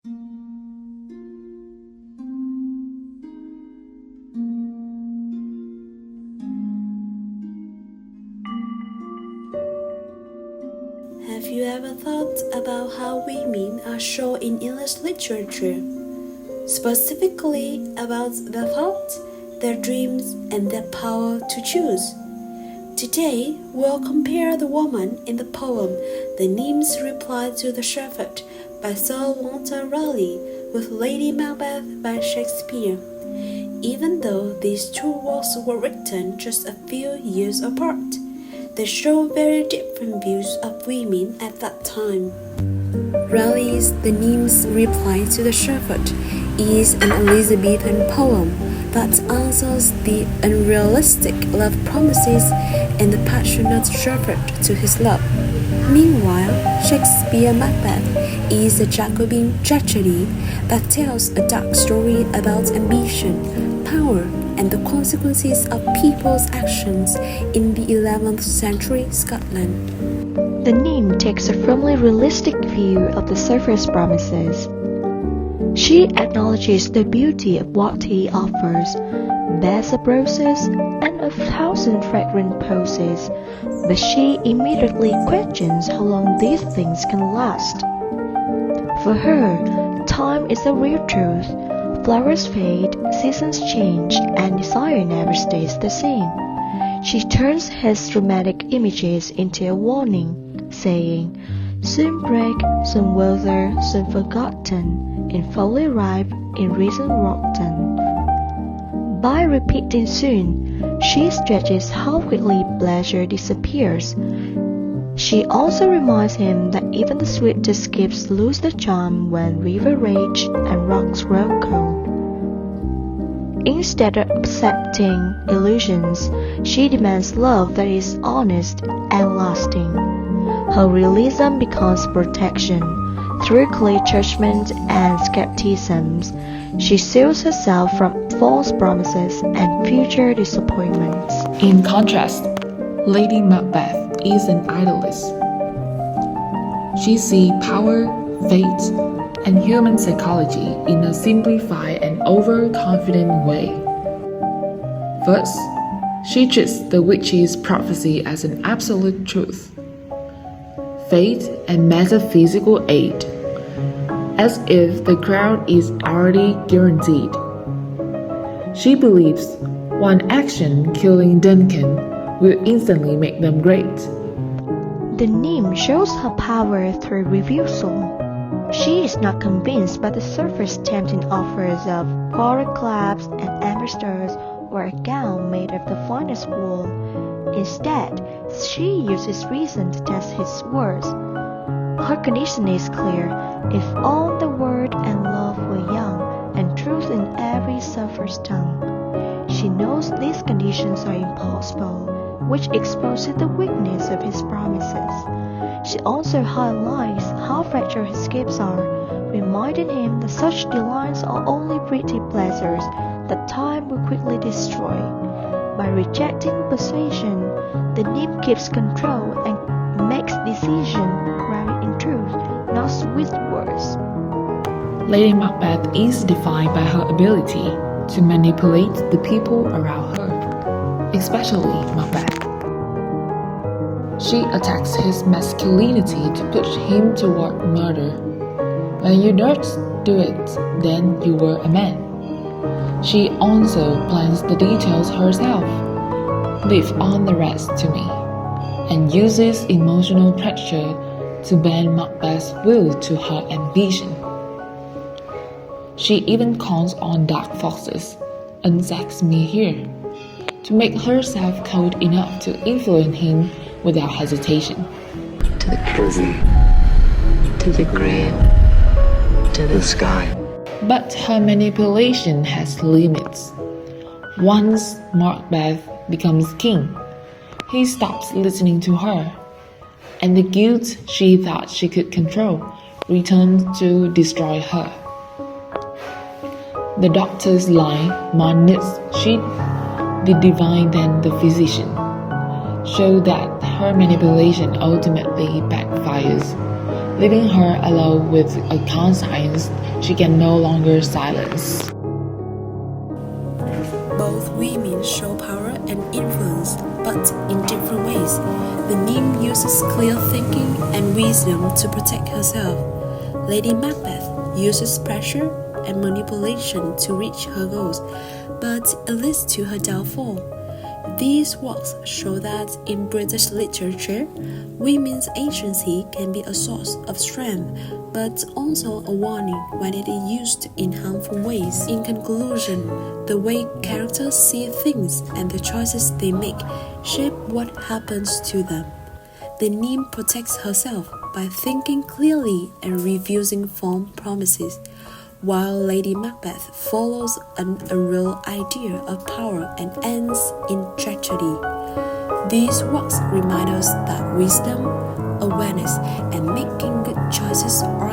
Have you ever thought about how women are shown in English literature? Specifically about their thoughts, their dreams, and their power to choose. Today, we'll compare the woman in the poem The Nymph's Reply to the Shepherd by Sir Walter Raleigh with Lady Macbeth by Shakespeare. Even though these two works were written just a few years apart, they show very different views of women at that time. Raleigh's The Nymph's Reply to the Shepherd is an Elizabethan poem that answers the unrealistic love promises and the passionate shepherd to his love. Meanwhile, Shakespeare's Macbeth is a Jacobin tragedy that tells a dark story about ambition, power, and the consequences of people's actions in the 11th century Scotland. The nymph takes a firmly realistic view of the surfer's promises. She acknowledges the beauty of what he offers, beds of roses and 1,000 fragrant posies, but she immediately questions how long these things can last. For her, time is the real truth. Flowers fade, seasons change, and desire never stays the same. She turns his dramatic images into a warning, saying, "Soon break, soon wither, soon forgotten, in folly ripe, in reason rotten." By repeating soon, she stretches how quickly pleasure disappears. She also reminds him that even the sweetest gifts lose their charm when river rage and rocks grow cold. Instead of accepting illusions, she demands love that is honest and lasting. Her realism becomes protection. Through clear judgment and skepticisms, she shields herself from false promises and future disappointments. In contrast, Lady Macbeth is an idealist. She sees power, fate, and human psychology in a simplified and overconfident way. First, she treats the witch's prophecy as an absolute truth, fate and metaphysical aid, as if the crown is already guaranteed. She believes one action killing Duncan will instantly make them great. The nymph shows her power through refusal. She is not convinced by the surfer's tempting offers of pork claps and ambassadors or a gown made of the finest wool. Instead, she uses reason to test his words. Her condition is clear: if all the world and love were young, and truth in every surfer's tongue. She knows these conditions are impossible, which exposes the weakness of his promises. She also highlights how fragile his gifts are, reminding him that such delights are only pretty pleasures that time will quickly destroy. By rejecting persuasion, the nymph keeps control and makes decisions grounded in truth, not with words. Lady Macbeth is defined by her ability to manipulate the people around her, especially Macbeth. She attacks his masculinity to push him toward murder. When you don't do it, then you were a man. She also plans the details herself, leave on the rest to me, and uses emotional pressure to bend Macbeth's will to her ambition. She even calls on dark forces, unsexed me here, to make herself cold enough to influence him without hesitation. To the prison, to the grave, to the sky. But her manipulation has limits. Once Macbeth becomes king, he stops listening to her, and the guilt she thought she could control returns to destroy her. The doctor's line, "More needs she, the divine than the physician," show that her manipulation ultimately backfires. leaving her alone with a conscience she can no longer silence. Both women show power and influence, but in different ways. The nymph uses clear thinking and wisdom to protect herself. Lady Macbeth uses pressure and manipulation to reach her goals, but it leads to her downfall. These works show that in British literature, women's agency can be a source of strength, but also a warning when it is used in harmful ways. In conclusion, the way characters see things and the choices they make shape what happens to them. The nymph protects herself by thinking clearly and refusing firm promises, while Lady Macbeth follows an unreal idea of power and ends in tragedy. These works remind us that wisdom, awareness, and making good choices are